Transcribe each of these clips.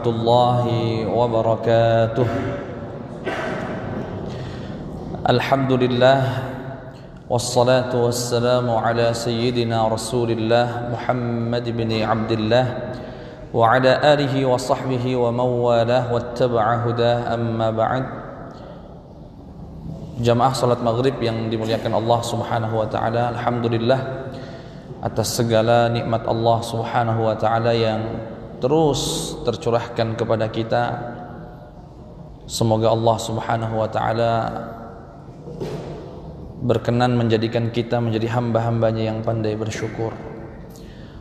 warahmatullahi wabarakatuh. Alhamdulillah, wassalatu wassalamu ala sayyidina Rasulillah Muhammad bin Abdullah wa ala alihi wa sahbihi wa mawalah wattaba'a hudah, amma ba'd. Jamaah salat maghrib yang dimuliakan Allah subhanahu wa ta'ala, alhamdulillah atas segala nikmat Allah subhanahu wa ta'ala yang terus tercurahkan kepada kita. Semoga Allah subhanahu wa ta'ala berkenan menjadikan kita menjadi hamba-hambanya yang pandai bersyukur.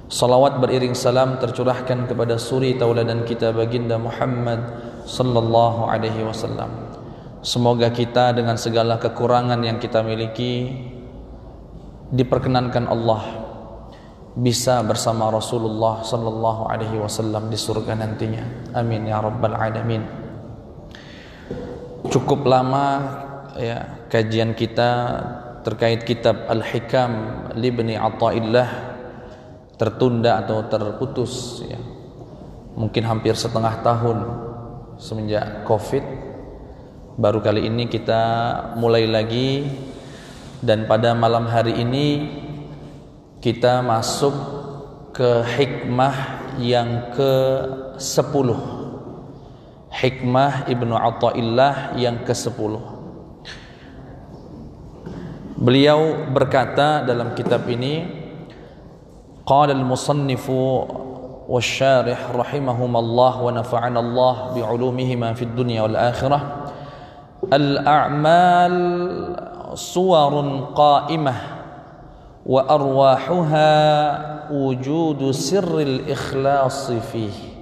Salawat beriring salam tercurahkan kepada suri tauladan kita baginda Muhammad sallallahu alaihi wasallam. Semoga kita dengan segala kekurangan yang kita miliki diperkenankan Allah bisa bersama Rasulullah sallallahu alaihi wasallam di surga nantinya. Amin ya rabbal alamin. Cukup lama ya kajian kita terkait kitab Al-Hikam Libni Athaillah tertunda atau terputus ya. Mungkin hampir setengah tahun semenjak Covid. Baru kali ini kita mulai lagi, dan pada malam hari ini kita masuk ke hikmah yang ke-10. Hikmah Ibnu Athaillah yang ke-10. Beliau berkata dalam kitab ini, qala al-musannifu wasyarih rahimahumallah wa nafa'ana Allah bi'ulumihima fid dunya wal akhirah, al-a'mal suwarun qa'imah wa arwahuha wujudu sirril ikhlasi fihi.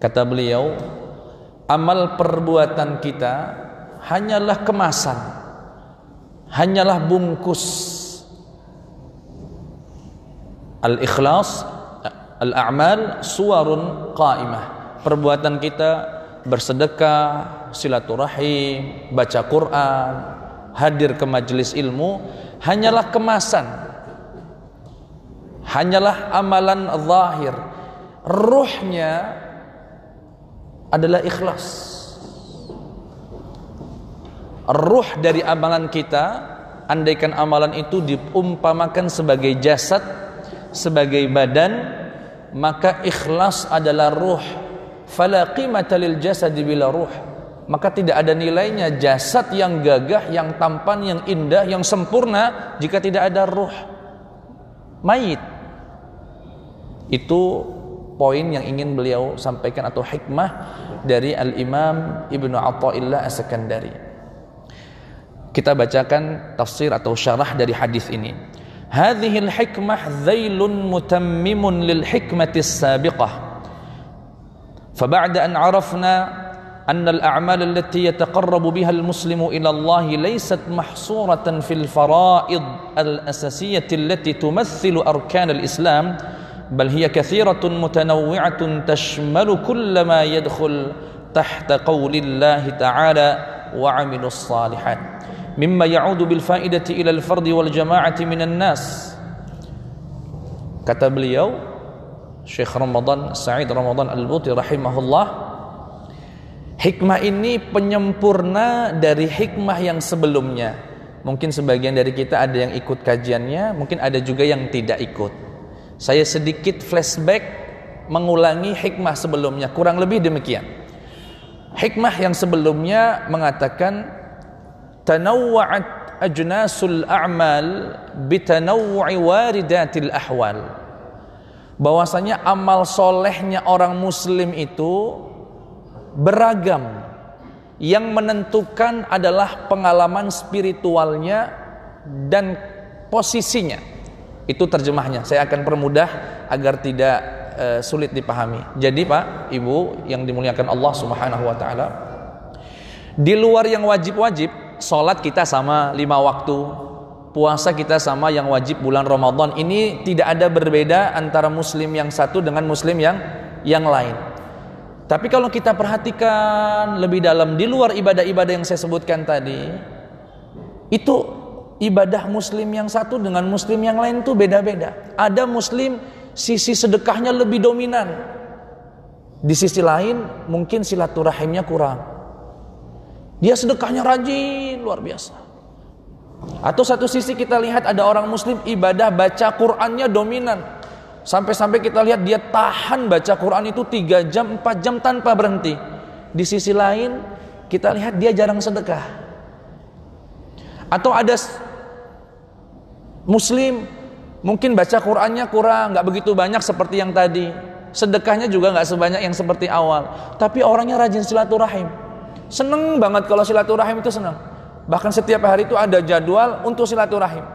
Kata beliau, amal perbuatan kita hanyalah kemasan, hanyalah bungkus. Al-ikhlas, al-a'mal suwarun qa'imah. Perbuatan kita bersedekah, silaturahim, baca Quran, hadir ke majelis ilmu, hanyalah kemasan, hanyalah amalan zahir. Ruhnya adalah ikhlas. Ruh dari amalan kita, andaikan amalan itu diumpamakan sebagai jasad, sebagai badan, maka ikhlas adalah ruh. Fala qimata lil jasad bila ruh. Maka tidak ada nilainya jasad yang gagah, yang tampan, yang indah, yang sempurna jika tidak ada ruh. Mayit. Itu poin yang ingin beliau sampaikan atau hikmah dari Al-Imam Ibnu Athaillah As-Sakandari. Kita bacakan tafsir atau syarah dari hadis ini. Hadhil hikmah dhailun mutammimun lil hikmati as-sabiqah. Faba'da an 'arafna anna al-a'mal allati yataqarrabu biha al-muslimu ila Allah laysat mahsuratan fil fara'id al-asasiyyah allati tumathilu arkan al-Islam, bal hiya kathiratun mutanawwi'atun tashmalu kulla ma yadkhul tahta qawli Allah ta'ala wa 'amilus salihat mimma ya'udu bil fa'idati ila al-fardi wal jama'ati minan nas. Kata beliau, Syekh Ramadan Sa'id Ramadan Al-Buti rahimahullah, hikmah ini penyempurna dari hikmah yang sebelumnya. Mungkin sebagian dari kita ada yang ikut kajiannya, mungkin ada juga yang tidak ikut. Saya sedikit flashback mengulangi hikmah sebelumnya, kurang lebih demikian. Hikmah yang sebelumnya mengatakan tanawwa'at ajnasul a'mal bitanawwu'i waridatil ahwal. Bahwasanya amal solehnya orang muslim itu beragam. Yang menentukan adalah pengalaman spiritualnya dan posisinya. Itu terjemahnya. Saya akan permudah agar tidak sulit dipahami. Jadi Pak, Ibu yang dimuliakan Allah Subhanahu wa taala, di luar yang wajib-wajib, salat kita sama 5 waktu, puasa kita sama yang wajib bulan Ramadan. Ini tidak ada berbeda antara muslim yang satu dengan muslim yang lain. Tapi kalau kita perhatikan lebih dalam di luar ibadah-ibadah yang saya sebutkan tadi, itu ibadah muslim yang satu dengan muslim yang lain itu beda-beda. Ada muslim sisi sedekahnya lebih dominan, Di sisi lain mungkin silaturahimnya kurang. Dia sedekahnya rajin luar biasa. Atau satu sisi kita lihat ada orang muslim ibadah baca Qur'annya dominan. Sampai-sampai kita lihat dia tahan baca Qur'an itu 3 jam, 4 jam tanpa berhenti. Di sisi lain kita lihat dia jarang sedekah. Atau ada muslim mungkin baca Qur'annya kurang, gak begitu banyak seperti yang tadi. Sedekahnya juga gak sebanyak yang seperti awal. Tapi orangnya rajin silaturahim. Seneng banget kalau silaturahim itu senang. Bahkan setiap hari itu ada jadwal untuk silaturahim.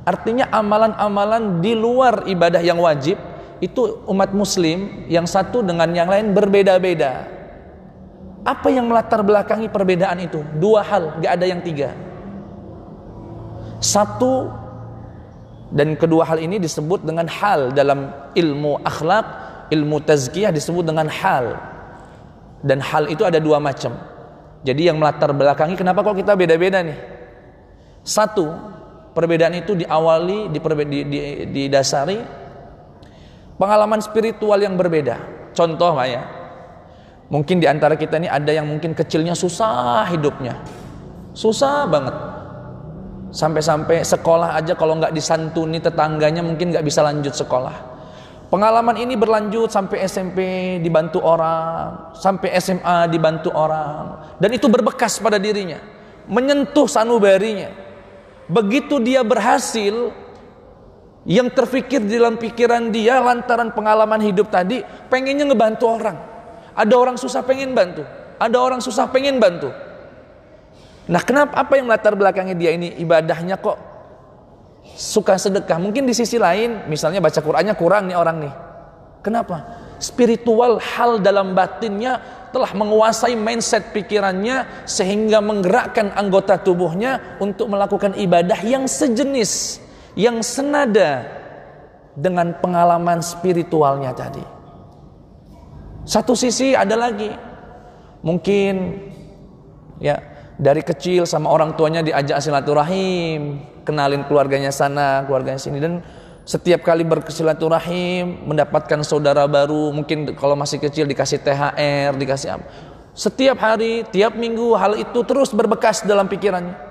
Artinya amalan-amalan di luar ibadah yang wajib itu umat muslim yang satu dengan yang lain berbeda-beda. Apa yang melatar belakangi perbedaan itu? 2 hal, gak ada yang 3. Satu, dan kedua hal ini disebut dengan hal dalam ilmu akhlak, ilmu tazkiyah disebut dengan hal. Dan hal itu ada 2 macam. Jadi yang melatar belakangi kenapa kok kita beda-beda nih? Satu, perbedaan itu diawali, didasari pengalaman spiritual yang berbeda. Contoh Pak ya, mungkin di antara kita ini ada yang mungkin kecilnya susah hidupnya, susah banget. Sampai-sampai sekolah aja kalau nggak disantuni tetangganya mungkin nggak bisa lanjut sekolah. Pengalaman ini berlanjut sampai SMP dibantu orang, sampai SMA dibantu orang, dan itu berbekas pada dirinya, menyentuh sanubarinya. Begitu dia berhasil, yang terfikir di dalam pikiran dia lantaran pengalaman hidup tadi, pengennya ngebantu orang. Ada orang susah pengen bantu, ada orang susah pengen bantu. Nah, kenapa, apa yang melatar belakangnya dia ini ibadahnya kok suka sedekah? Mungkin di sisi lain, misalnya baca Qur'annya kurang nih orang nih. Kenapa? Spiritual, hal dalam batinnya telah menguasai mindset pikirannya sehingga menggerakkan anggota tubuhnya untuk melakukan ibadah yang sejenis, yang senada dengan pengalaman spiritualnya tadi. Satu sisi ada lagi, mungkin ya dari kecil sama orang tuanya diajak silaturahim, kenalin keluarganya sana, keluarganya sini, dan setiap kali bersilaturahim mendapatkan saudara baru, mungkin kalau masih kecil dikasih THR, dikasih apa. Setiap hari, tiap minggu hal itu terus berbekas dalam pikirannya.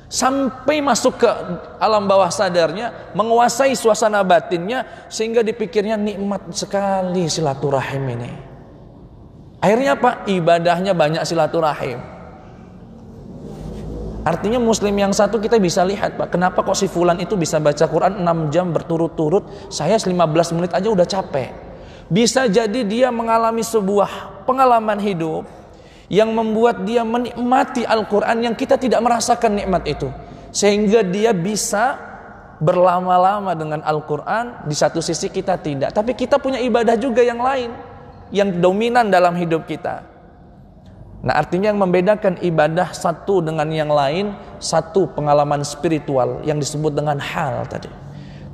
Sampai masuk ke alam bawah sadarnya, menguasai suasana batinnya sehingga dipikirnya nikmat sekali silaturahim ini. Akhirnya apa? Ibadahnya banyak silaturahim. Artinya muslim yang satu kita bisa lihat Pak, kenapa kok si fulan itu bisa baca Quran 6 jam berturut-turut, saya 15 menit aja udah capek. Bisa jadi dia mengalami sebuah pengalaman hidup yang membuat dia menikmati Al-Quran yang kita tidak merasakan nikmat itu, sehingga dia bisa berlama-lama dengan Al-Quran. Di satu sisi kita tidak, tapi kita punya ibadah juga yang lain yang dominan dalam hidup kita. Nah, artinya yang membedakan ibadah satu dengan yang lain, satu pengalaman spiritual yang disebut dengan hal tadi.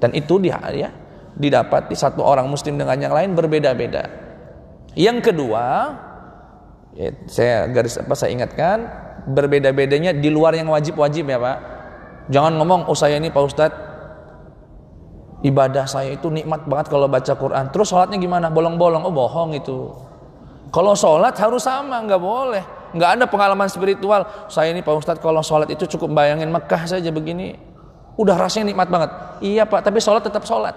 Dan itu didapati satu orang muslim dengan yang lain berbeda-beda. Yang kedua, saya ingatkan, berbeda-bedanya di luar yang wajib-wajib ya Pak. Jangan ngomong, oh saya ini Pak Ustadz, ibadah saya itu nikmat banget kalau baca Quran, terus sholatnya gimana? Bolong-bolong. Oh bohong itu. Kalau sholat harus sama, nggak boleh. Nggak ada pengalaman spiritual. Saya ini Pak Ustadz kalau sholat itu cukup bayangin Mekah saja begini, udah rasanya nikmat banget. Iya Pak, tapi sholat tetap sholat.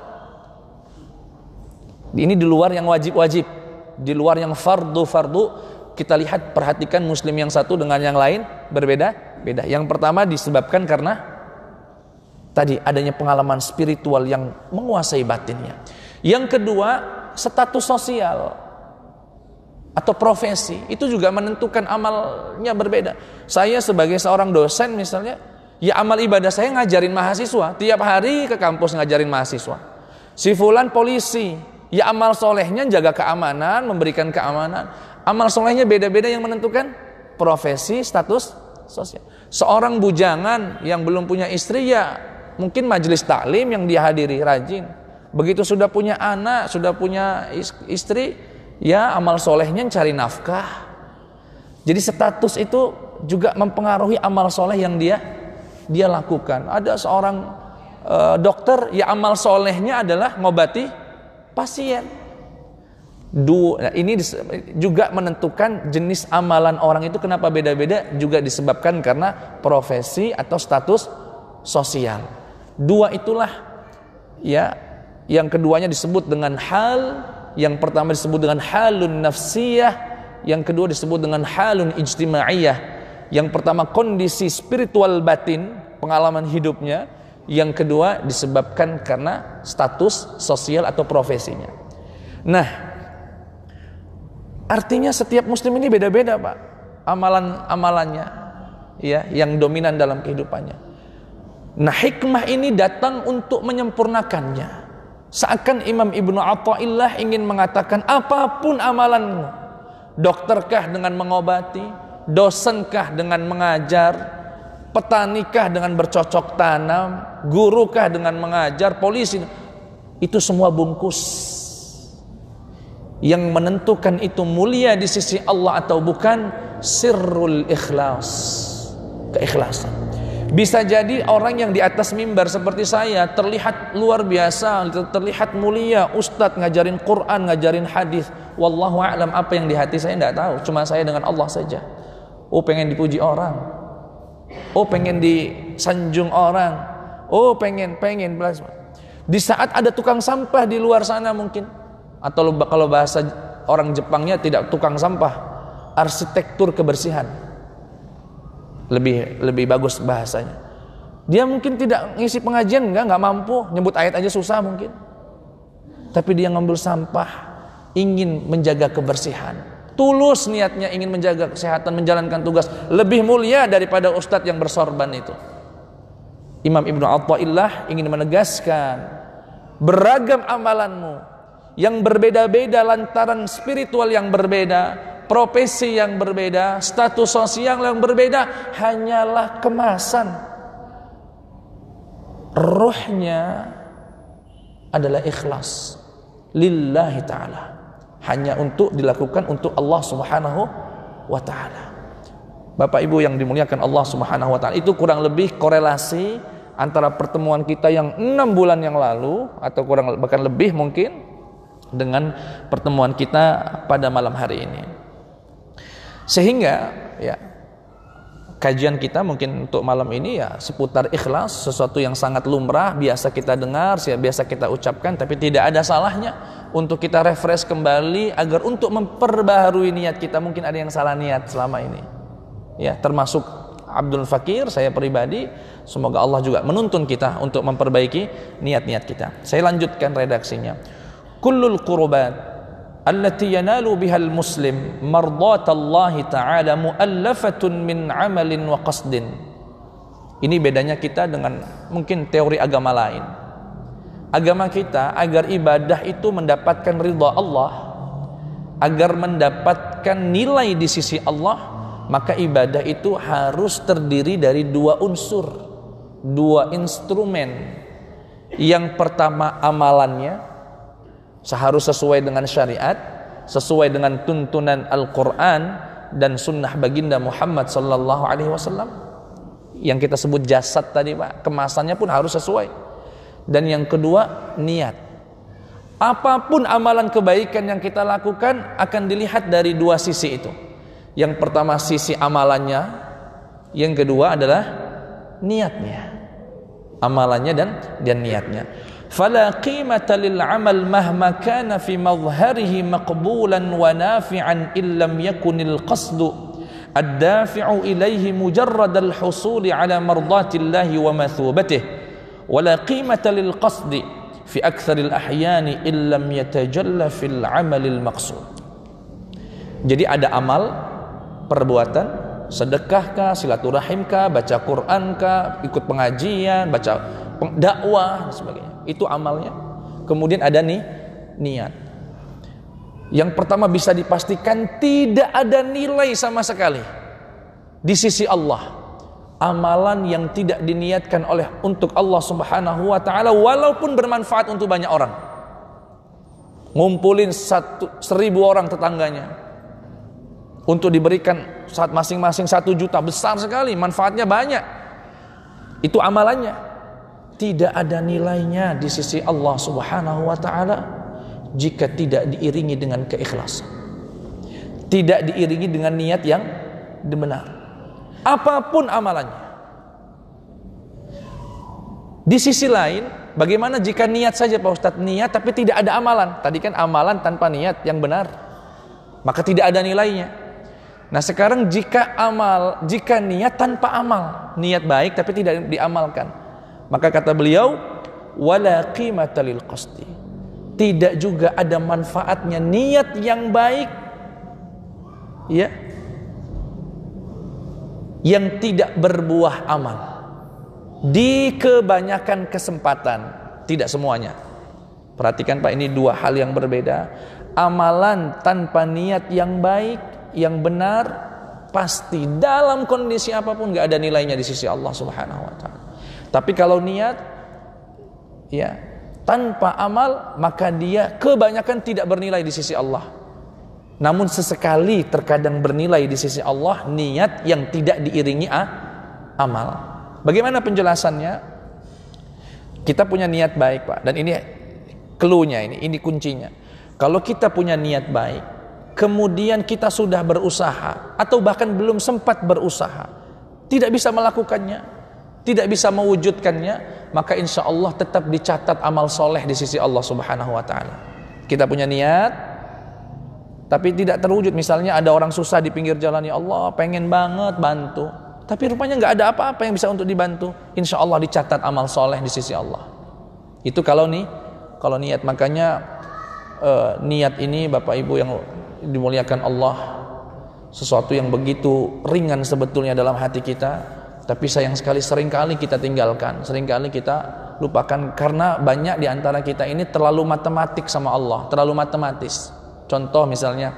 Ini di luar yang wajib-wajib, di luar yang fardu-fardu. Kita lihat, perhatikan muslim yang satu dengan yang lain berbeda-beda. Yang pertama disebabkan karena tadi adanya pengalaman spiritual yang menguasai batinnya. Yang kedua, status sosial atau profesi itu juga menentukan amalnya berbeda. Saya sebagai seorang dosen misalnya, ya amal ibadah saya ngajarin mahasiswa, tiap hari ke kampus ngajarin mahasiswa. Si fulan polisi, ya amal solehnya jaga keamanan, memberikan keamanan. Amal solehnya beda-beda yang menentukan profesi, status sosial. Seorang bujangan yang belum punya istri, ya mungkin majelis taklim yang dia hadiri rajin. Begitu sudah punya anak, sudah punya istri, ya amal solehnya cari nafkah. Jadi status itu juga mempengaruhi amal soleh yang dia lakukan. Ada seorang dokter, ya amal solehnya adalah ngobati pasien. Nah, ini juga menentukan jenis amalan orang itu kenapa beda-beda, juga disebabkan karena profesi atau status sosial. Dua itulah ya, yang keduanya disebut dengan hal, yang pertama disebut dengan halun nafsiyah, yang kedua disebut dengan halun ijtimaiyah. Yang pertama kondisi spiritual batin, pengalaman hidupnya, yang kedua disebabkan karena status sosial atau profesinya. Nah, artinya setiap muslim ini beda-beda, Pak, amalan-amalannya ya, yang dominan dalam kehidupannya. Nah, hikmah ini datang untuk menyempurnakannya. Seakan Imam Ibnu Athaillah ingin mengatakan, apapun amalanmu, dokterkah dengan mengobati, dosenkah dengan mengajar, petanikah dengan bercocok tanam, gurukah dengan mengajar, polisi, itu semua bungkus. Yang menentukan itu mulia di sisi Allah atau bukan, sirrul ikhlas, keikhlasan. Bisa jadi orang yang di atas mimbar seperti saya terlihat luar biasa, terlihat mulia, ustadz ngajarin Quran, ngajarin hadis. Wallahu a'lam, apa yang di hati saya tidak tahu, cuma saya dengan Allah saja. Oh, pengen dipuji orang, oh pengen disanjung orang, oh pengen di saat ada tukang sampah di luar sana mungkin, atau kalau bahasa orang Jepangnya tidak tukang sampah, arsitektur kebersihan, lebih bagus bahasanya. Dia mungkin tidak ngisi pengajian, nggak mampu, nyebut ayat aja susah mungkin, tapi dia ngambil sampah, ingin menjaga kebersihan, tulus niatnya ingin menjaga kesehatan, menjalankan tugas, lebih mulia daripada ustadz yang bersorban itu. Imam Ibnu Athaillah ingin menegaskan, beragam amalanmu yang berbeda-beda lantaran spiritual yang berbeda, profesi yang berbeda, status sosial yang berbeda, hanyalah kemasan. Ruhnya adalah ikhlas lillahi ta'ala, hanya untuk dilakukan untuk Allah subhanahu wa ta'ala. Bapak Ibu yang dimuliakan Allah subhanahu wa ta'ala, itu kurang lebih korelasi antara pertemuan kita yang 6 bulan yang lalu, atau kurang bahkan lebih mungkin, dengan pertemuan kita pada malam hari ini. Sehingga ya, kajian kita mungkin untuk malam ini ya seputar ikhlas, sesuatu yang sangat lumrah, biasa kita dengar, biasa kita ucapkan, tapi tidak ada salahnya untuk kita refresh kembali agar untuk memperbaharui niat kita. Mungkin ada yang salah niat selama ini ya, termasuk Abdul Fakir, saya pribadi. Semoga Allah juga menuntun kita untuk memperbaiki niat-niat kita. Saya lanjutkan redaksinya. Kullul qurbat allati yanalu bihal muslim mardatallahi ta'ala muallafatun min amalin wa qasdin. Ini bedanya kita dengan mungkin teori agama lain. Agama kita, agar ibadah itu mendapatkan ridha Allah, agar mendapatkan nilai di sisi Allah, maka ibadah itu harus terdiri dari 2 unsur, 2 instrumen. Yang pertama amalannya seharus sesuai dengan syariat, sesuai dengan tuntunan Al-Quran dan sunnah baginda Muhammad sallallahu alaihi wasallam. Yang kita sebut jasad tadi, Pak, kemasannya pun harus sesuai. Dan yang kedua, niat. Apapun amalan kebaikan yang kita lakukan akan dilihat dari 2 sisi itu. Yang pertama sisi amalannya, yang kedua adalah niatnya. Amalannya dan niatnya. فلا قيمة للعمل مهما كان في مظهره مقبولا ونافعا إن لم يكن القصد الدافع إليه مجرد الحصول على مرضات الله ومثوبته ولا قيمة للقصد في أكثر الأحيان إن لم يتجلى في العمل المقصود. Jadi ada amal, perbuatan, sedekahkah, silaturahimkah, baca Qurankah, ikut pengajian, baca dakwah dan sebagainya. Itu amalnya. Kemudian ada niat. Yang pertama bisa dipastikan tidak ada nilai sama sekali di sisi Allah. Amalan yang tidak diniatkan untuk Allah Subhanahu wa taala walaupun bermanfaat untuk banyak orang. Ngumpulin 1.000 orang tetangganya untuk diberikan saat masing-masing 1 juta, besar sekali, manfaatnya banyak. Itu amalannya. Tidak ada nilainya di sisi Allah Subhanahu wa ta'ala. jika tidak diiringi dengan keikhlasan, tidak diiringi dengan niat yang benar, apapun amalannya. Di sisi lain, bagaimana jika niat saja Pak Ustadz, niat tapi tidak ada amalan? Tadi kan amalan tanpa niat yang benar, maka tidak ada nilainya. Nah sekarang jika niat tanpa amal, niat baik tapi tidak diamalkan, maka kata beliau, wala qimata lil qasdi, tidak juga ada manfaatnya niat yang baik, ya, yang tidak berbuah amal. Di kebanyakan kesempatan, tidak semuanya. Perhatikan Pak, ini dua hal yang berbeda. Amalan tanpa niat yang baik, yang benar, pasti dalam kondisi apapun gak ada nilainya di sisi Allah Subhanahu wa ta'ala. Tapi kalau niat, ya, tanpa amal, maka dia kebanyakan tidak bernilai di sisi Allah. Namun sesekali terkadang bernilai di sisi Allah niat yang tidak diiringi amal. Bagaimana penjelasannya? Kita punya niat baik Pak, dan ini cluenya, ini kuncinya. Kalau kita punya niat baik, kemudian kita sudah berusaha atau bahkan belum sempat berusaha, tidak bisa melakukannya, tidak bisa mewujudkannya, maka insya Allah tetap dicatat amal soleh di sisi Allah Subhanahu wa ta'ala. Kita punya niat tapi tidak terwujud. Misalnya ada orang susah di pinggir jalan, ya Allah pengen banget bantu, tapi rupanya nggak ada apa-apa yang bisa untuk dibantu, insya Allah dicatat amal soleh di sisi Allah. Itu kalau niat. Makanya niat ini Bapak Ibu yang dimuliakan Allah, sesuatu yang begitu ringan sebetulnya dalam hati kita, tapi sayang sekali seringkali kita tinggalkan, seringkali kita lupakan, karena banyak di antara kita ini terlalu matematik sama Allah, terlalu matematis. Contoh misalnya,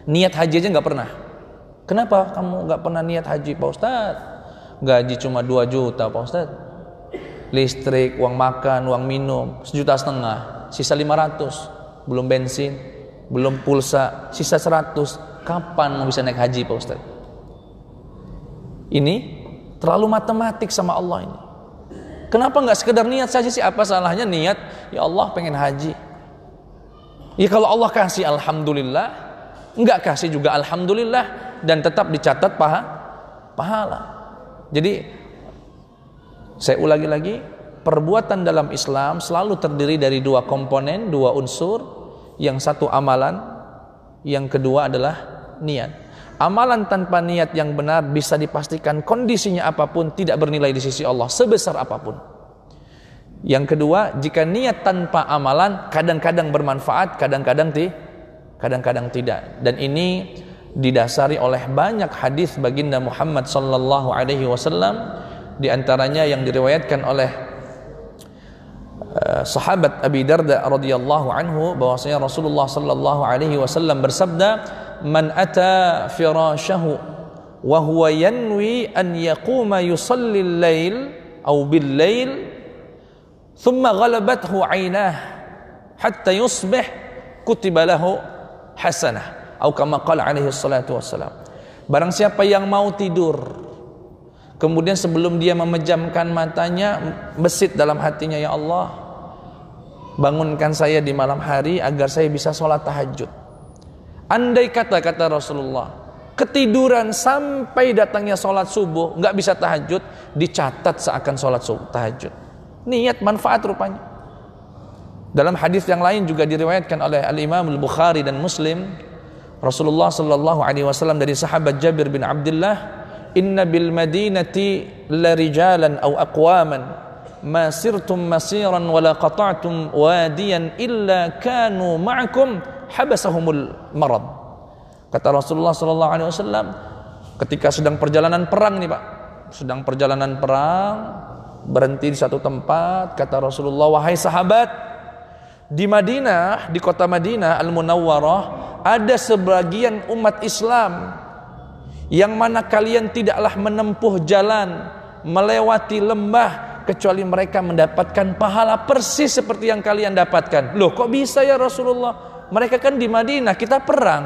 niat haji aja nggak pernah. Kenapa kamu nggak pernah niat haji Pak Ustadz? Gaji cuma 2 juta Pak Ustadz, listrik, uang makan, uang minum 1,5 juta, sisa 500, belum bensin, belum pulsa, sisa 100. Kapan mau bisa naik haji Pak Ustadz? Ini terlalu matematik sama Allah ini. Kenapa nggak sekedar niat saja sih? Apa salahnya niat, ya Allah pengen haji. Ya kalau Allah kasih alhamdulillah, nggak kasih juga alhamdulillah, dan tetap dicatat pahala. Jadi saya ulangi lagi, perbuatan dalam Islam selalu terdiri dari 2 komponen, 2 unsur. Yang satu amalan, yang kedua adalah niat. Amalan tanpa niat yang benar bisa dipastikan kondisinya apapun tidak bernilai di sisi Allah sebesar apapun. Yang kedua, jika niat tanpa amalan kadang-kadang bermanfaat, kadang-kadang tidak. Dan ini didasari oleh banyak hadis baginda Muhammad sallallahu alaihi wasallam, di antaranya yang diriwayatkan oleh sahabat Abi Darda radhiyallahu anhu, bahwasanya Rasulullah sallallahu alaihi wasallam bersabda, "Man ata firashahu wa huwa yanwi an yaquma yusalli al-lail aw bil-lail thumma ghalabathu 'ainah hatta yusbih kutiba lahu hasanah." Atau kama qala alaihi salatu wassalam. Barang siapa yang mau tidur, kemudian sebelum dia memejamkan matanya, besit dalam hatinya, ya Allah, bangunkan saya di malam hari agar saya bisa sholat tahajud. Andai kata Rasulullah, ketiduran sampai datangnya sholat subuh, nggak bisa tahajud, dicatat seakan sholat subuh tahajud. Niat manfaat rupanya. Dalam hadis yang lain juga diriwayatkan oleh Al-Imam Al-Bukhari dan Muslim, Rasulullah sallallahu alaihi wasallam dari sahabat Jabir bin Abdullah, "Inna bil madinati la rijalan aw aqwaman ma sirtum masiran wa la qata'tum wadiyan illa kanu ma'akum habasahumul marad." Kata Rasulullah sallallahu alaihi wasallam, ketika sedang perjalanan perang nih Pak, sedang perjalanan perang, berhenti di satu tempat, kata Rasulullah, "Wahai sahabat, di Madinah, di kota Madinah Al-Munawwarah, ada sebagian umat Islam yang mana kalian tidaklah menempuh jalan melewati lembah kecuali mereka mendapatkan pahala persis seperti yang kalian dapatkan." Loh, kok bisa ya Rasulullah? Mereka kan di Madinah, kita perang.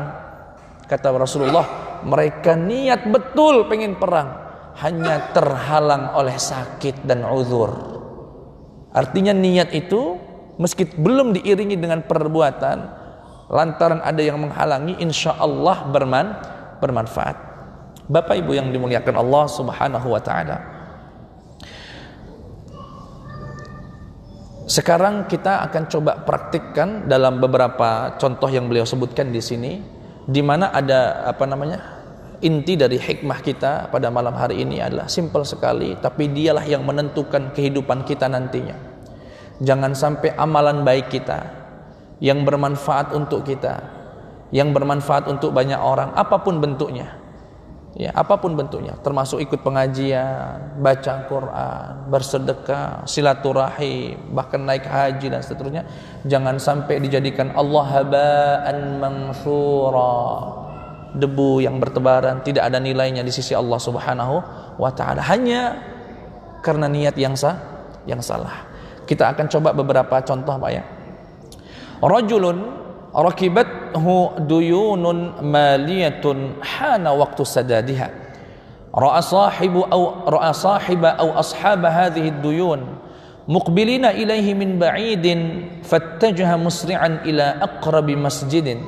Kata Rasulullah, mereka niat betul pengen perang, hanya terhalang oleh sakit dan uzur. Artinya niat itu meski belum diiringi dengan perbuatan, lantaran ada yang menghalangi, insya Allah bermanfaat. Bapak Ibu yang dimuliakan Allah Subhanahu wa Ta'ala, sekarang kita akan coba praktikkan dalam beberapa contoh yang beliau sebutkan di sini, di mana ada inti dari hikmah kita pada malam hari ini adalah simpel sekali, tapi dialah yang menentukan kehidupan kita nantinya. Jangan sampai amalan baik kita yang bermanfaat untuk kita, yang bermanfaat untuk banyak orang, apapun bentuknya, ya, apapun bentuknya, termasuk ikut pengajian, baca Quran, bersedekah, silaturahim, bahkan naik haji dan seterusnya, jangan sampai dijadikan Allah haba'an manthura, debu yang bertebaran, tidak ada nilainya di sisi Allah Subhanahu wa Ta'ala, hanya karena niat yang salah. Kita akan coba beberapa contoh, Pak, ya. Rajulun rakibathu duyunun maliyatun hana waqtu sadadiha, ra'a sahiba aw ashab hadhihi ad-duyun muqbilina ilayhi min ba'idin fattajaha musri'an ila aqrabi masjidin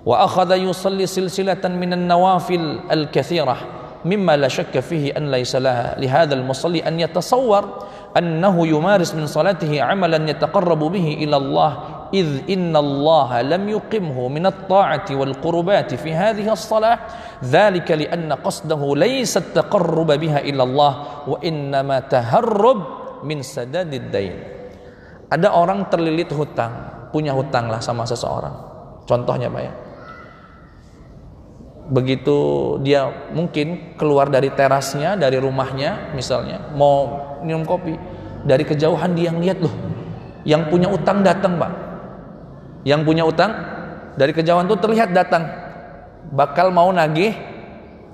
wa akhadha yusalli silsilatan min an-nawafil al-kathirah mimma la shakka fihi an laysa laha li hadha al-musalli an yatasawwar annahu yumaris min salatihi 'amalan yataqarrabu bihi ila Allah إذ إن الله لم يقمه من الطاعة والقربات في هذه الصلاة ذلك لأن قصده ليس التقرب بها إلى الله وإنما تهرب من سداد الدين. Ada orang terlilit hutang, punya hutang lah sama seseorang. Contohnya, Pak, ya. Begitu dia mungkin keluar dari terasnya, dari rumahnya misalnya, mau minum kopi, dari kejauhan dia ngeliat, loh, yang punya utang datang, Pak. Yang punya utang dari kejauhan tuh terlihat datang, bakal mau nagih.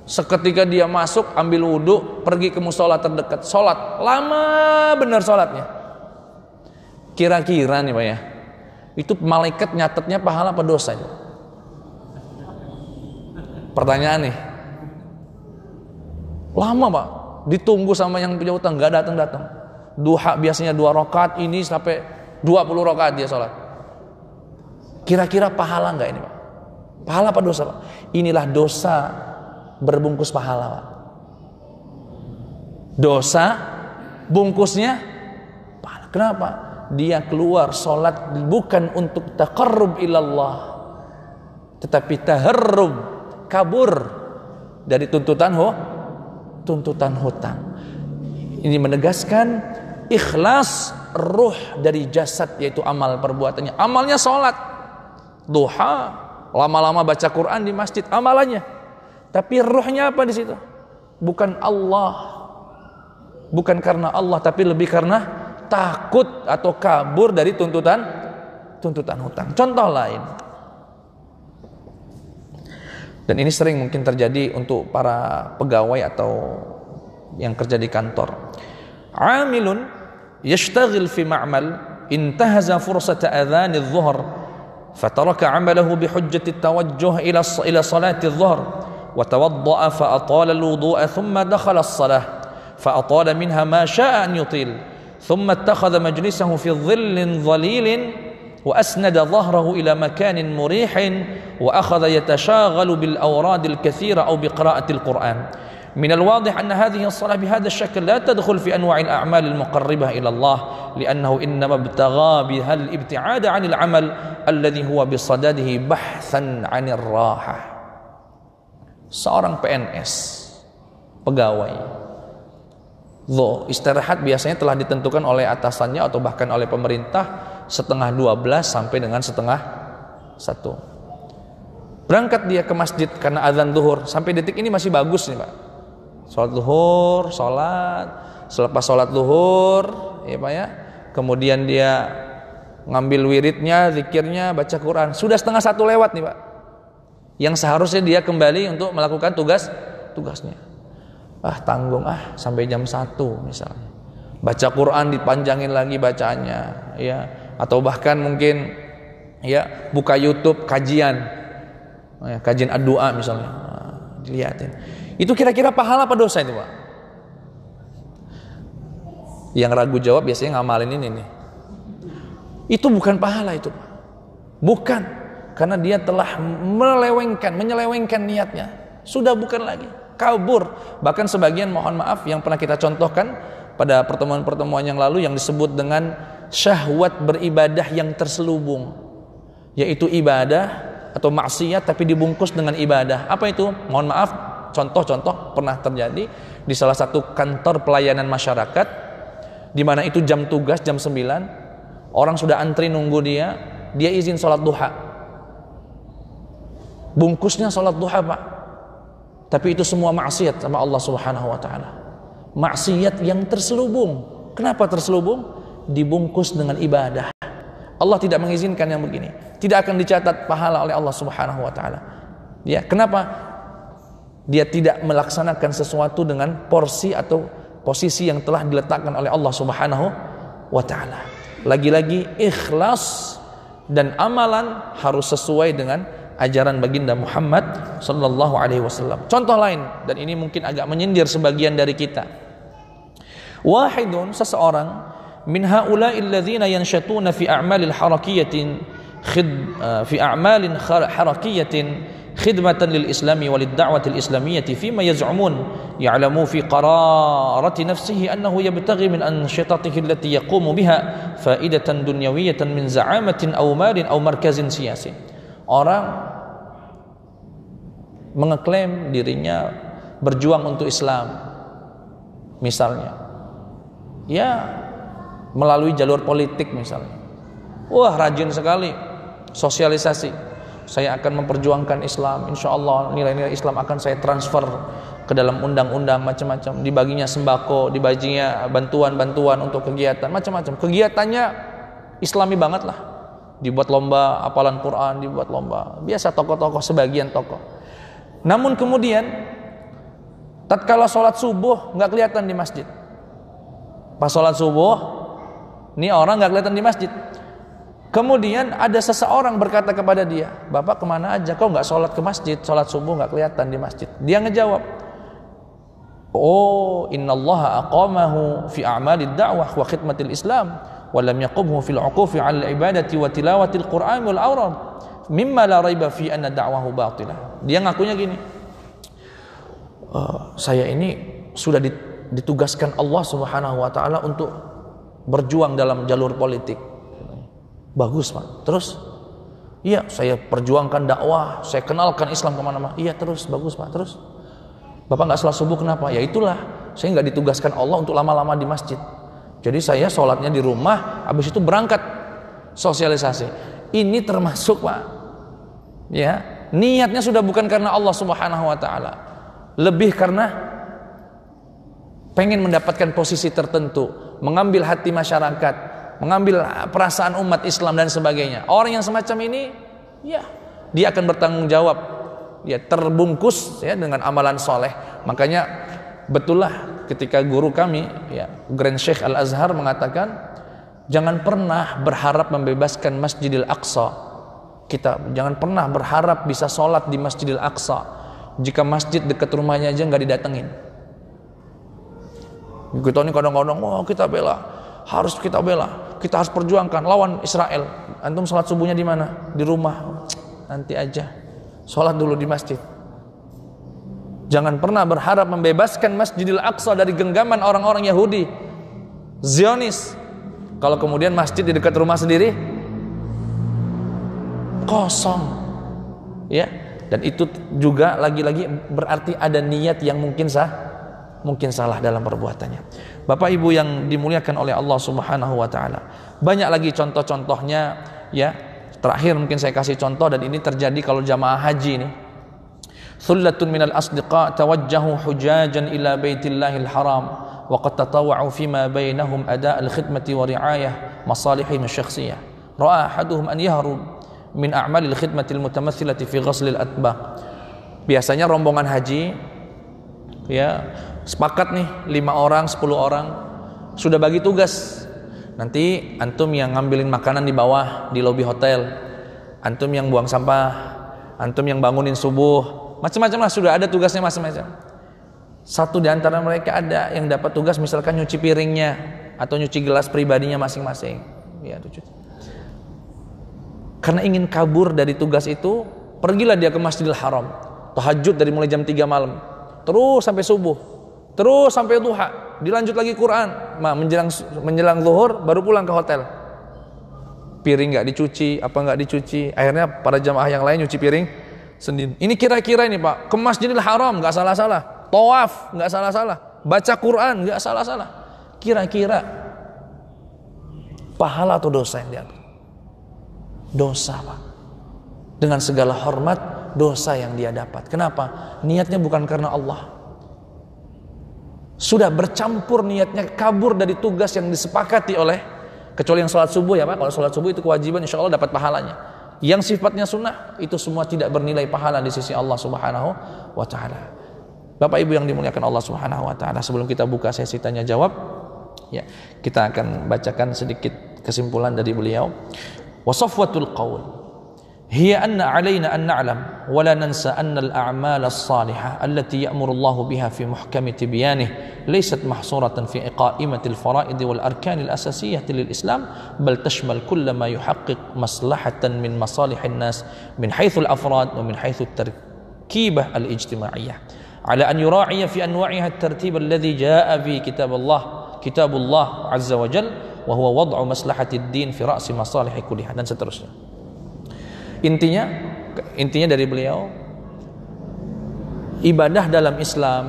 Seketika dia masuk, ambil wudhu, pergi ke musola terdekat, sholat, lama benar sholatnya. Kira-kira nih, Pak, ya, itu malaikat nyatetnya pahala apa dosa itu? Pertanyaan nih. Lama, Pak, ditunggu sama yang punya utang, nggak datang. Duha biasanya 2 rakaat, ini sampai 20 rakaat dia sholat. Kira-kira pahala enggak ini, Pak? Pahala apa dosa, Pak? Inilah dosa berbungkus pahala, Pak. Dosa bungkusnya pahala. Kenapa? Dia keluar sholat bukan untuk taqarrub ilallah, tetapi taharrub, kabur dari tuntutan hutang. Ini menegaskan ikhlas ruh dari jasad, yaitu amal perbuatannya. Amalnya sholat, duha, lama-lama baca Quran di masjid, amalannya. Tapi ruhnya apa di situ? Bukan Allah, bukan karena Allah, tapi lebih karena takut atau kabur dari tuntutan hutang. Contoh lain, dan ini sering mungkin terjadi untuk para pegawai atau yang kerja di kantor. Amilun yashtaghil fi ma'mal intahaza fursata adhan adh-dhuhr فترك عمله بحجة التوجه إلى صلاة الظهر وتوضأ فأطال الوضوء ثم دخل الصلاة فأطال منها ما شاء أن يطيل ثم اتخذ مجلسه في ظل ظليل وأسند ظهره إلى مكان مريح وأخذ يتشاغل بالأوراد الكثيرة أو بقراءة القرآن. من الواضح أن هذه الصلاة بهذا الشكل لا تدخل في أنواع الأعمال المقربة إلى الله لأنه إنما ابتغى بها الابتعاد عن العمل الذي هو بصدده بحثا عن الراحة. Seorang PNS, pegawai, istirahat biasanya telah ditentukan oleh atasannya atau bahkan oleh pemerintah 11:30 sampai dengan 12:30. Berangkat dia ke masjid karena azan zuhur, sampai detik ini masih bagus nih, Pak. Sholat zuhur, selepas sholat zuhur, ya, Pak, ya, kemudian dia ngambil wiridnya, zikirnya, baca Quran, sudah 12:30 lewat nih, Pak, yang seharusnya dia kembali untuk melakukan tugasnya. Tanggung sampai jam 1 misalnya, baca Quran dipanjangin lagi bacaannya, ya, atau bahkan mungkin, ya, buka YouTube kajian, ya, kajian ad-du'a misalnya, dilihatin. Itu kira-kira pahala apa dosa itu, Pak? Yang ragu jawab biasanya ngamalin ini nih. Itu bukan pahala itu, bukan, karena dia telah menyelewengkan niatnya, sudah bukan lagi, kabur. Bahkan sebagian, mohon maaf, yang pernah kita contohkan pada pertemuan-pertemuan yang lalu yang disebut dengan syahwat beribadah yang terselubung, yaitu ibadah atau maksiat tapi dibungkus dengan ibadah. Apa itu? Mohon maaf, contoh-contoh pernah terjadi di salah satu kantor pelayanan masyarakat, di mana itu jam tugas jam 9, orang sudah antri nunggu dia izin sholat duha, bungkusnya sholat duha Pak, tapi itu semua maksiat sama Allah Subhanahu wa ta'ala, maksiat yang terselubung. Kenapa terselubung? Dibungkus dengan ibadah. Allah tidak mengizinkan yang begini, tidak akan dicatat pahala oleh Allah Subhanahu wa ta'ala. Ya, kenapa? Dia tidak melaksanakan sesuatu dengan porsi atau posisi yang telah diletakkan oleh Allah Subhanahu wa ta'ala. Lagi-lagi ikhlas dan amalan harus sesuai dengan ajaran baginda Muhammad sallallahu alaihi wasallam. Contoh lain, dan ini mungkin agak menyindir sebagian dari kita. Wahidun, seseorang, min haula'il ladzina yanshatuna fi a'malil harakiyatin khidmatan lil islami walid da'watil islamiyyati fima yaz'umun ya'lamu fi qararati nafsihi annahu yabtaghi min anshitatihi allati yaqumu biha faidatan dunyawiyatan min za'amatin aw malin aw markazin siyasi. Orang mengeklaim dirinya berjuang untuk Islam, misalnya, ya melalui jalur politik misalnya. Wah, rajin sekali sosialisasi. Saya akan memperjuangkan Islam, insya Allah nilai-nilai Islam akan saya transfer ke dalam undang-undang macam-macam. Dibaginya sembako, dibaginya bantuan-bantuan untuk kegiatan macam-macam. Kegiatannya Islami banget lah. Dibuat lomba hafalan Quran, dibuat lomba. Biasa tokoh-tokoh, sebagian tokoh. Namun kemudian tatkala sholat subuh nggak kelihatan di masjid. Pas sholat subuh, ini orang nggak kelihatan di masjid. Kemudian ada seseorang berkata kepada dia, "Bapak kemana aja? Kok nggak sholat ke masjid? Sholat subuh nggak kelihatan di masjid." Dia ngejawab, "Oh, innallaha aqamahu fi a'malid da'wah wa khidmatil Islam, wa lam yaqumhu fil 'uqufi 'ala al-ibadati wa tilawatil Qur'an wal awrad, mimma la raiba fi anna da'wahu batilah." Dia ngakunya gini, "Saya ini sudah ditugaskan Allah Subhanahu wa ta'ala untuk berjuang dalam jalur politik." Bagus Pak. Terus? Iya, saya perjuangkan dakwah, saya kenalkan Islam kemana-mana. Iya, terus, bagus Pak. Terus? Bapak nggak sholat subuh kenapa? Ya itulah, saya nggak ditugaskan Allah untuk lama-lama di masjid. Jadi saya sholatnya di rumah, habis itu berangkat sosialisasi. Ini termasuk Pak, ya, niatnya sudah bukan karena Allah Subhanahu wa ta'ala, lebih karena pengen mendapatkan posisi tertentu, mengambil hati masyarakat, mengambil perasaan umat Islam dan sebagainya. Orang yang semacam ini, ya, dia akan bertanggung jawab, ya, terbungkus ya dengan amalan soleh. Makanya betullah ketika guru kami, ya, Grand Sheikh Al-Azhar mengatakan, jangan pernah berharap membebaskan Masjidil Aqsa. Kita jangan pernah berharap bisa sholat di Masjidil Aqsa jika masjid dekat rumahnya aja nggak didatengin. Kita ini kadang-kadang, wah, kita bela, kita harus perjuangkan lawan Israel. Antum sholat subuhnya di mana? Di rumah. Nanti aja, sholat dulu di masjid. Jangan pernah berharap membebaskan Masjidil Aqsa dari genggaman orang-orang Yahudi Zionis, kalau kemudian masjid di dekat rumah sendiri kosong, ya. Dan itu juga lagi-lagi berarti ada niat yang mungkin salah dalam perbuatannya. Bapak Ibu yang dimuliakan oleh Allah Subhanahu wa ta'ala, banyak lagi contoh-contohnya, ya. Terakhir mungkin saya kasih contoh, dan ini terjadi kalau jamaah haji ini. Thullatun minal asdiqa tawajjahu hujajan ila baitillahil haram wa qad tatawa'u fima bainahum ada'al khidmati wa ri'ayah masalihim syakhsiyah. Ra'a ahaduhum an yahrub min a'malil khidmatil mutamathilati fi ghaslil atbaq. Biasanya rombongan haji, ya, sepakat nih 5 orang, 10 orang, sudah bagi tugas. Nanti antum yang ngambilin makanan di bawah di lobi hotel, antum yang buang sampah, antum yang bangunin subuh, macam-macam lah, sudah ada tugasnya macam-macam. Satu di antara mereka ada yang dapat tugas misalkan nyuci piringnya atau nyuci gelas pribadinya masing-masing. Ya, Karena ingin kabur dari tugas itu, pergilah dia ke Masjidil Haram. Tahajud dari mulai jam 3 malam, terus sampai subuh, terus sampai duha, dilanjut lagi Quran. Menjelang zuhur baru pulang ke hotel. Piring nggak dicuci, apa nggak dicuci. Akhirnya para jamaah yang lain nyuci piring sendiri. Ini kira-kira ini Pak, ke Masjidil Haram nggak salah-salah, tawaf nggak salah-salah, baca Quran nggak salah-salah. Kira-kira pahala atau dosa yang diambil? Dosa Pak. Dengan segala hormat, dosa yang dia dapat. Kenapa? Niatnya bukan karena Allah. Sudah bercampur niatnya, kabur dari tugas yang disepakati oleh, kecuali yang sholat subuh ya Pak. Kalau sholat subuh itu kewajiban, insya Allah dapat pahalanya. Yang sifatnya sunnah, itu semua tidak bernilai pahala di sisi Allah Subhanahu wa Ta'ala. Bapak Ibu yang dimuliakan Allah Subhanahu wa Ta'ala, sebelum kita buka sesi tanya jawab, ya, kita akan bacakan sedikit kesimpulan dari beliau. Wasafwatul qaul hiya anna alaina an na'lam wa la nansa anna al-a'mal as-salihah allati ya'muru Allah biha fi muhkami tibyanih laysat mahsuratan fi iqamati al-fara'id wal arkan al-asasiyyah lil Islam bal tashmal kull ma yuhaqqiq maslahatan min masalih an-nas min haythu al-afrad wa min haythu at-tarkibah al-ijtima'iyyah ala an yura'iya fi anwa'iha at-tartib alladhi jaa'a fi kitabullah azza wa jalla wa huwa wad'u maslahatid din fi ra'si masalihi kulliha, dan seterusnya. Intinya dari beliau, ibadah dalam Islam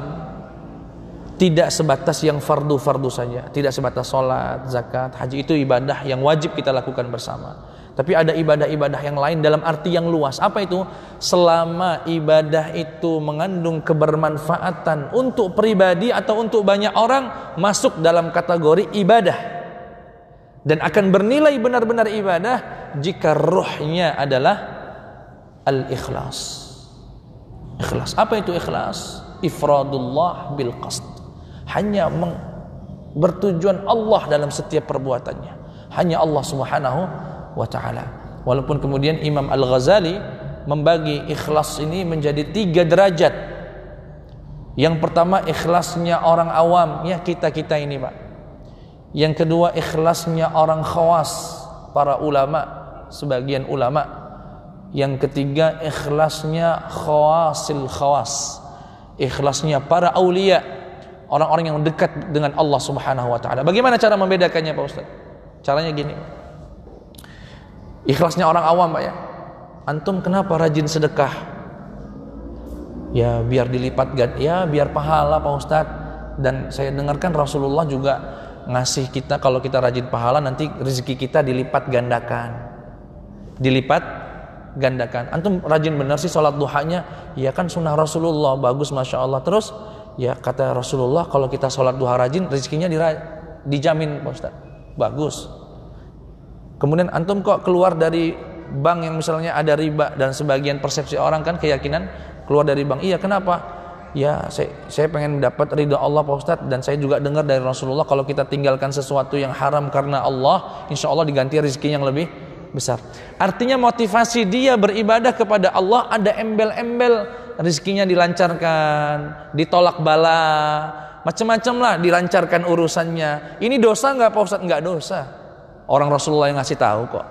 tidak sebatas yang fardu-fardu saja, tidak sebatas salat, zakat, haji. Itu ibadah yang wajib kita lakukan bersama. Tapi ada ibadah-ibadah yang lain dalam arti yang luas. Apa itu? Selama ibadah itu mengandung kebermanfaatan untuk pribadi atau untuk banyak orang, masuk dalam kategori ibadah. Dan akan bernilai benar-benar ibadah jika ruhnya adalah al-ikhlas. Ikhlas. Apa itu ikhlas? Ifradullah bil qasd. Hanya bertujuan Allah dalam setiap perbuatannya. Hanya Allah Subhanahu wa Ta'ala. Walaupun kemudian Imam Al-Ghazali membagi ikhlas ini menjadi 3 derajat. Yang pertama ikhlasnya orang awam, ya kita-kita ini Pak. Yang kedua ikhlasnya orang khawas, para ulama, sebagian ulama. Yang ketiga ikhlasnya khawasil khawas, ikhlasnya para aulia, orang-orang yang dekat dengan Allah Subhanahu wa Ta'ala. Bagaimana cara membedakannya Pak Ustaz? Caranya gini, ikhlasnya orang awam Pak ya, antum kenapa rajin sedekah? Ya biar dilipat, ya biar pahala Pak Ustaz. Dan saya dengarkan Rasulullah juga ngasih kita, kalau kita rajin pahala nanti rezeki kita dilipat gandakan. Antum rajin benar sih sholat duhanya, ya kan sunnah Rasulullah, bagus Masya Allah. Terus ya kata Rasulullah kalau kita sholat duha rajin rezekinya dijamin Pak Ustaz, bagus. Kemudian antum kok keluar dari bank yang misalnya ada riba, dan sebagian persepsi orang kan keyakinan keluar dari bank, iya kenapa? Ya saya pengen dapat ridha Allah Pak Ustadz, dan saya juga dengar dari Rasulullah kalau kita tinggalkan sesuatu yang haram karena Allah, insya Allah diganti rezeki yang lebih besar. Artinya motivasi dia beribadah kepada Allah ada embel-embel, rezekinya dilancarkan, ditolak bala, macam-macam lah, dilancarkan urusannya. Ini dosa nggak Pak Ustadz? Nggak dosa. Orang Rasulullah yang ngasih tahu kok.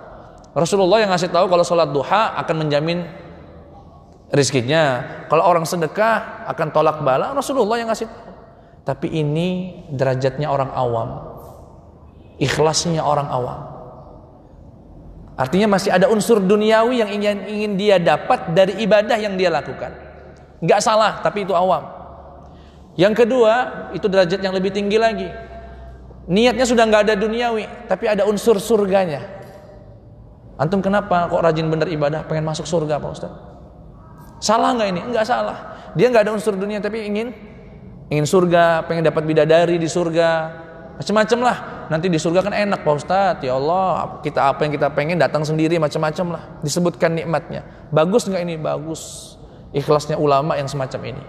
Rasulullah yang ngasih tahu kalau sholat duha akan menjamin rizkinya, kalau orang sedekah akan tolak bala, Rasulullah yang ngasih tahu. Tapi ini derajatnya orang awam, ikhlasnya orang awam. Artinya masih ada unsur duniawi yang ingin dia dapat dari ibadah yang dia lakukan. Nggak salah, tapi itu awam. Yang kedua, itu derajat yang lebih tinggi lagi. Niatnya sudah nggak ada duniawi, tapi ada unsur surganya. Antum kenapa kok rajin bener ibadah, pengen masuk surga Pak Ustaz? Salah nggak ini? Nggak salah. Dia nggak ada unsur dunia tapi ingin surga, pengen dapat bidadari di surga, macam-macam lah. Nanti di surga kan enak Pak Ustadz. Ya Allah, kita apa yang kita pengen datang sendiri, macam-macam lah. Disebutkan nikmatnya. Bagus nggak ini? Bagus. Ikhlasnya ulama yang semacam ini.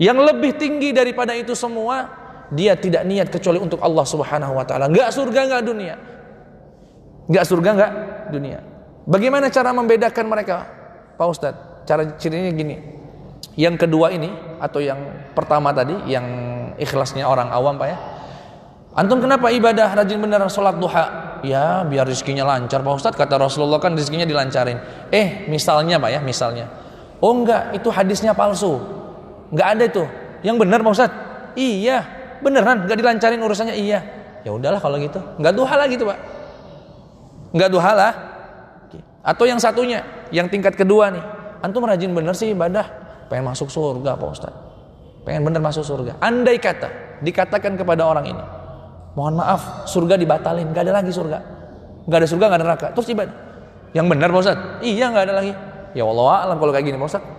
Yang lebih tinggi daripada itu semua, dia tidak niat kecuali untuk Allah Subhanahu Wa Taala. Nggak surga, nggak dunia. Nggak surga, nggak dunia. Bagaimana cara membedakan mereka, Pak Ustadz? Cara cirinya gini. Yang kedua ini atau yang pertama tadi, yang ikhlasnya orang awam Pak ya. Antum kenapa ibadah rajin beneran sholat duha? Ya biar rezekinya lancar Pak Ustadz, kata Rasulullah kan rezekinya dilancarin. Misalnya Pak ya, misalnya. Oh enggak, itu hadisnya palsu, enggak ada itu. Yang benar Pak Ustadz? Iya, beneran enggak dilancarin urusannya. Iya. Ya udahlah kalau gitu, enggak duha lah gitu Pak. Enggak duha lah. Atau yang satunya, yang tingkat kedua nih, antum rajin bener sih ibadah, pengen masuk surga Pak Ustadz, pengen bener masuk surga. Andai kata dikatakan kepada orang ini, mohon maaf, surga dibatalin, gak ada lagi surga, gak ada surga, gak ada neraka, terus ibadah, yang benar Pak Ustadz? Iya, gak ada lagi. Ya Allah alam kalau kayak gini Pak Ustadz.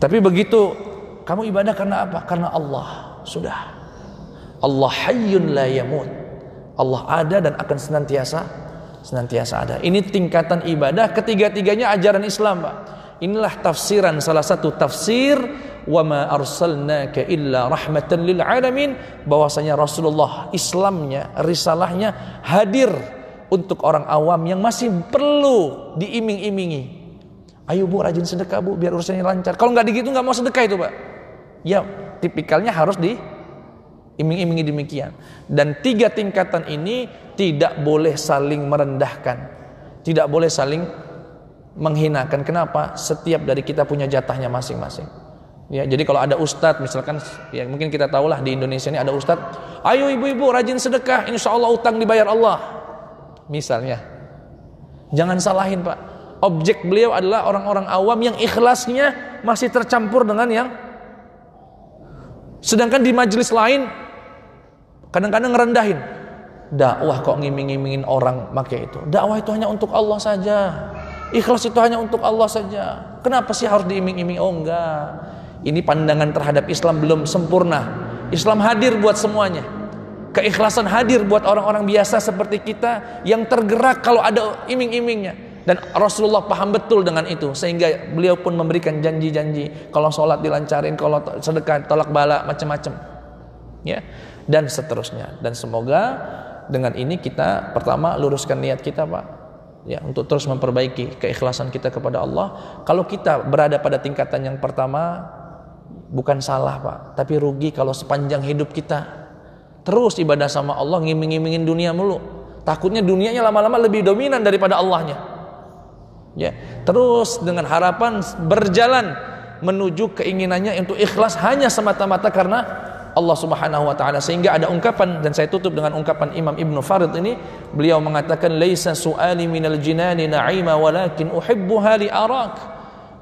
Tapi begitu kamu ibadah karena apa? Karena Allah. Sudah, Allah hayyun la yamut, Allah ada dan akan senantiasa ada. Ini tingkatan ibadah, ketiga-tiganya ajaran Islam Pak. Inilah tafsiran, salah satu tafsir wa ma arsalnaka illa rahmatan lil alamin, bahwasanya Rasulullah, Islamnya, risalahnya hadir untuk orang awam yang masih perlu diiming-imingi. Ayo Bu, rajin sedekah Bu, biar urusannya lancar. Kalau nggak begitu nggak mau sedekah itu Pak. Ya, tipikalnya harus diiming-imingi demikian. Dan tiga tingkatan ini tidak boleh saling merendahkan, tidak boleh saling menghinakan. Kenapa? Setiap dari kita punya jatahnya masing-masing. Ya, jadi kalau ada ustadz misalkan, ya mungkin kita tahulah di Indonesia ini ada ustadz, ayo ibu-ibu rajin sedekah, insya Allah utang dibayar Allah. Misalnya, jangan salahin Pak. Objek beliau adalah orang-orang awam yang ikhlasnya masih tercampur dengan yang, sedangkan di majelis lain kadang-kadang ngerendahin. Dakwah kok ngiming-ngimingin orang pakai itu. Dakwah itu hanya untuk Allah saja. Ikhlas itu hanya untuk Allah saja. Kenapa sih harus diiming-iming? Oh enggak. Ini pandangan terhadap Islam belum sempurna. Islam hadir buat semuanya. Keikhlasan hadir buat orang-orang biasa seperti kita yang tergerak kalau ada iming-imingnya. Dan Rasulullah paham betul dengan itu, sehingga beliau pun memberikan janji-janji. Kalau sholat dilancarin, kalau sedekah tolak bala, macam-macam. Ya, dan seterusnya. Dan semoga dengan ini kita pertama luruskan niat kita Pak, ya, untuk terus memperbaiki keikhlasan kita kepada Allah. Kalau kita berada pada tingkatan yang pertama, bukan salah Pak, tapi rugi kalau sepanjang hidup kita terus ibadah sama Allah, ngiming-ngimingin dunia mulu. Takutnya dunianya lama-lama lebih dominan daripada Allahnya. Ya, terus dengan harapan berjalan menuju keinginannya untuk ikhlas hanya semata-mata karena Allah Subhanahu wa taala. Sehingga ada ungkapan, dan saya tutup dengan ungkapan Imam Ibnu Farid ini. Beliau mengatakan, laisa su'ali minal jinani na'ima walakin uhibbuha li arak.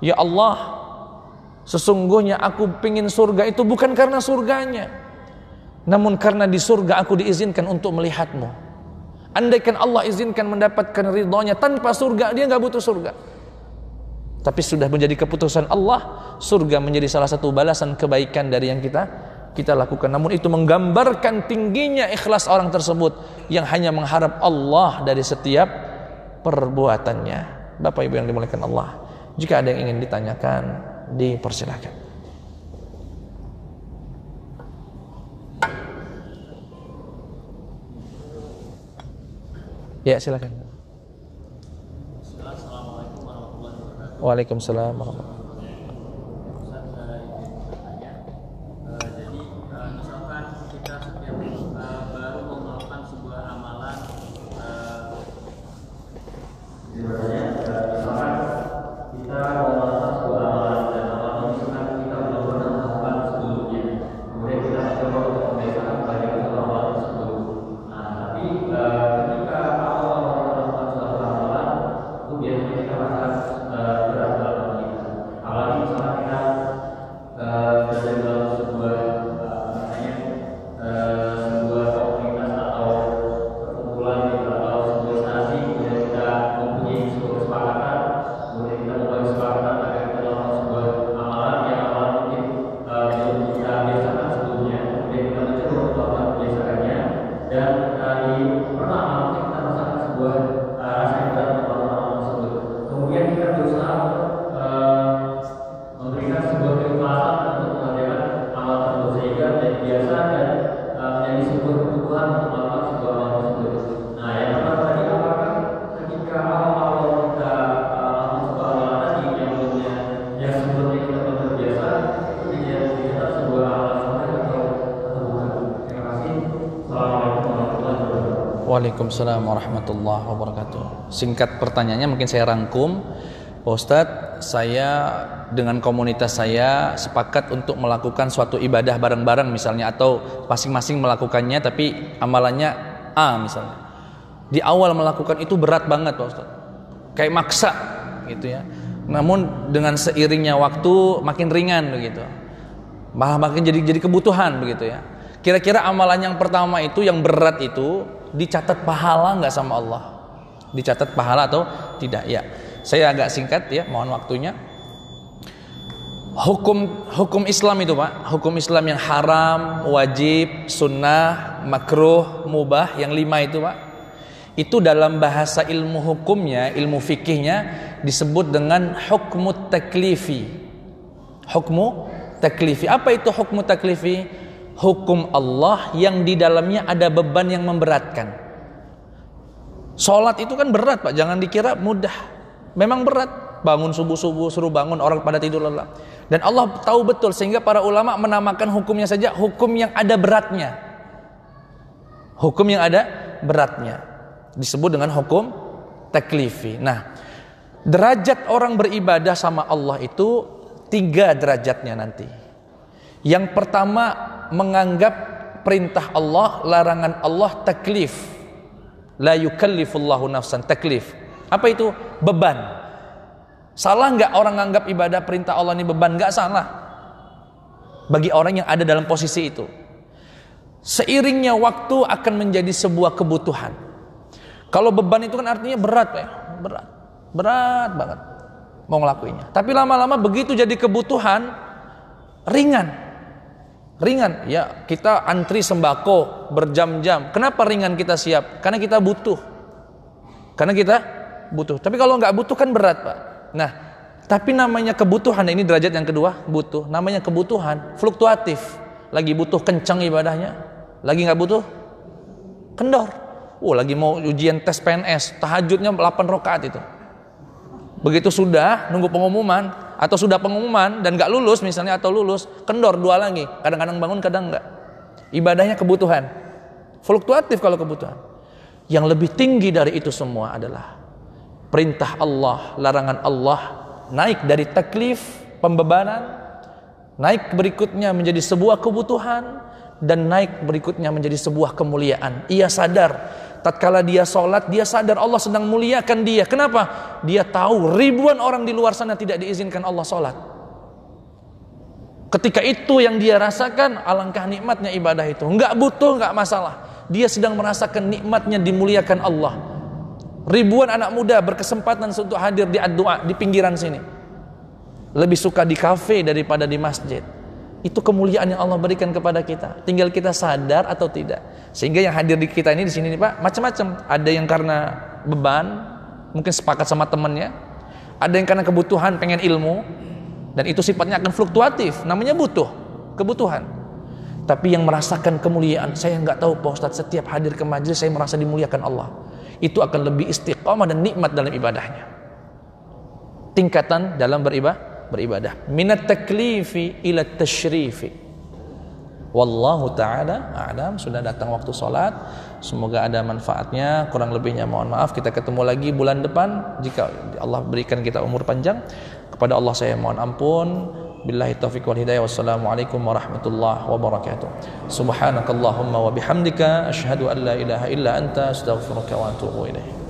Ya Allah, sesungguhnya aku pingin surga itu bukan karena surganya, namun karena di surga aku diizinkan untuk melihatmu. Andaikan Allah izinkan mendapatkan ridhonya tanpa surga, dia nggak butuh surga. Tapi sudah menjadi keputusan Allah, surga menjadi salah satu balasan kebaikan dari yang kita lakukan. Namun itu menggambarkan tingginya ikhlas orang tersebut yang hanya mengharap Allah dari setiap perbuatannya. Bapak Ibu yang dimuliakan Allah, jika ada yang ingin ditanyakan, dipersilakan. Ya, silakan. Assalamualaikum warahmatullahi wabarakatuh. Waalaikumsalam warahmatullahi wabarakatuh. Jadi misalkan kita setiap baru mau melakukan sebuah amalan, misalkan kita mau melakukan sebuah amalan dan amalan misalkan kita belum pernah melakukan sebelumnya, kemudian kita coba untuk membiasakan bagi amalan tersebut. Nah, tapi ketika awal melakukan suatu amalan, itu biasanya kita merasa berat dalam kita. Waalaikumsalam warahmatullahi wabarakatuh. Singkat pertanyaannya mungkin saya rangkum. Pak Ustadz, saya dengan komunitas saya sepakat untuk melakukan suatu ibadah bareng-bareng misalnya, atau masing-masing melakukannya tapi amalannya A misalnya. Di awal melakukan itu berat banget Pak Ustadz, kayak maksa gitu ya. Namun dengan seiringnya waktu makin ringan begitu, malah makin jadi kebutuhan begitu ya. Kira-kira amalan yang pertama itu yang berat itu dicatat pahala nggak sama Allah? Dicatat pahala atau tidak? Ya, saya agak singkat ya, mohon waktunya. Hukum Islam itu Pak, hukum Islam yang haram, wajib, sunnah, makruh, mubah, yang 5 itu Pak, itu dalam bahasa ilmu hukumnya, ilmu fikihnya disebut dengan hukmu taklifi. Hukmu taklifi. Apa itu hukmu taklifi? Hukum Allah yang di dalamnya ada beban yang memberatkan. Sholat itu kan berat Pak, jangan dikira mudah. Memang berat. Bangun subuh-subuh, suruh bangun, orang pada tidur lelap. Dan Allah tahu betul, sehingga para ulama menamakan hukumnya saja hukum yang ada beratnya. Hukum yang ada beratnya disebut dengan hukum taklifi. Nah, derajat orang beribadah sama Allah itu 3 derajatnya nanti. Yang pertama, menganggap perintah Allah, larangan Allah taklif. La yukallifullahu nafsan, taklif. Apa itu? Beban. Salah nggak orang anggap ibadah perintah Allah ini beban? Nggak salah bagi orang yang ada dalam posisi itu. Seiringnya waktu akan menjadi sebuah kebutuhan. Kalau beban itu kan artinya berat ya, berat banget mau ngelakuinnya. Tapi lama-lama begitu jadi kebutuhan, ringan. Ya, kita antri sembako berjam-jam. Kenapa ringan kita siap? Karena kita butuh. Tapi kalau nggak butuh kan berat Pak. Nah, tapi namanya kebutuhan, ini derajat yang kedua, butuh. Namanya kebutuhan fluktuatif. Lagi butuh kencang ibadahnya, lagi nggak butuh kendor. Lagi mau ujian tes PNS, tahajudnya 8 rakaat itu. Begitu sudah nunggu pengumuman, atau sudah pengumuman dan gak lulus misalnya, atau lulus, kendor 2 lagi. Kadang-kadang bangun, kadang enggak. Ibadahnya kebutuhan. Fluktuatif kalau kebutuhan. Yang lebih tinggi dari itu semua adalah perintah Allah, larangan Allah, naik dari taklif, pembebanan, naik berikutnya menjadi sebuah kebutuhan, dan naik berikutnya menjadi sebuah kemuliaan. Ia sadar tatkala dia sholat, dia sadar Allah sedang muliakan dia. Kenapa? Dia tahu ribuan orang di luar sana tidak diizinkan Allah sholat. Ketika itu yang dia rasakan, alangkah nikmatnya ibadah itu. Enggak butuh, enggak masalah. Dia sedang merasakan nikmatnya dimuliakan Allah. Ribuan anak muda berkesempatan untuk hadir di ad-du'a di pinggiran sini. Lebih suka di kafe daripada di masjid. Itu kemuliaan yang Allah berikan kepada kita. Tinggal kita sadar atau tidak. Sehingga yang hadir di kita ini di sini nih Pak, macam-macam. Ada yang karena beban, mungkin sepakat sama temannya. Ada yang karena kebutuhan, pengen ilmu, dan itu sifatnya akan fluktuatif. Namanya butuh, kebutuhan. Tapi yang merasakan kemuliaan, saya nggak tahu Pak Ustadz, setiap hadir ke majelis saya merasa dimuliakan Allah. Itu akan lebih istiqamah dan nikmat dalam ibadahnya. Tingkatan dalam beribadah. Minat taklifi ila tashrifi. Wallahu ta'ala a'lam. Sudah datang waktu sholat. Semoga ada manfaatnya. Kurang lebihnya mohon maaf. Kita ketemu lagi bulan depan, jika Allah berikan kita umur panjang. Kepada Allah saya mohon ampun. Billahi taufiq wal hidayah. Wassalamualaikum warahmatullahi wabarakatuh. Subhanakallahumma wa bihamdika asyhadu an la ilaha illa anta astaghfiruka wa atubu ilaik.